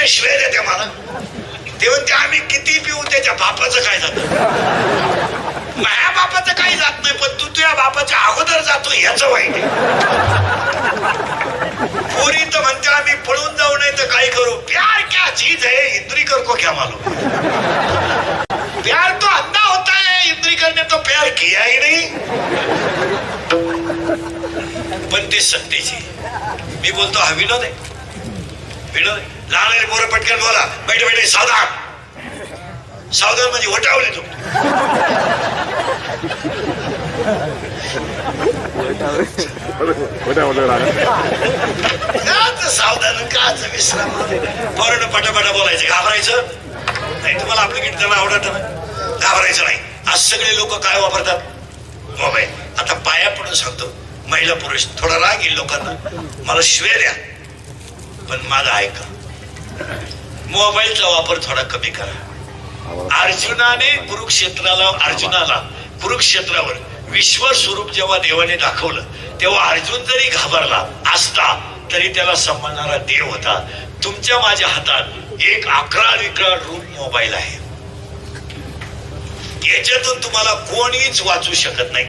इतके शिव्या देते मला. ते म्हणते आम्ही किती पिऊ त्याच्या बापाचं काय जात, माझ्या बापाचं काही जात नाही, पण तू तुझ्या बापाच्या अगोदर जातो ह्याचं वाईट आहे. पोरी तर म्हणते आम्ही पळून जाऊ नये तर काय करू. प्यार क्या चीज है इंद्रीकर को क्या मालूम. प्यार तो अंधा होता है, इंद्रीकर ने तो प्यार किया ही नहीं. पण ते सत्तेची. मी बोलतो हा विनोद आहे, विनोद. लहान पोरं पटकन बोला, बैठे बैठे सावधान. सावधान म्हणजे वटावले तू. सावधान काच विश्राम. पोरानं पटापटा बोलायचं, घाबरायचं नाही. तुम्हाला आपलं गीत त्यांना आवडत ना, घाबरायचं नाही. आज सगळे लोक काय वापरतात, मोबाईल. आता पाया पडून सांगतो, महिला पुरुष थोडा राग येईल लोकांना, मला शिव्या द्या, पण माझा ऐका. मोबाईलचा वापर थोडा कमी करा. अर्जुनाला कुरुक्षेत्रावर विश्वस्वरूप जेव्हा देवाने दाखवलं, तेव्हा अर्जुन जरी घाबरला असता तरी त्याला सांभाळणारा देव होता. तुमच्या माझ्या हातात एक 11 रूप मोबाईल आहे. याच्यातून तुम्हाला कोणीच वाचू शकत नाही.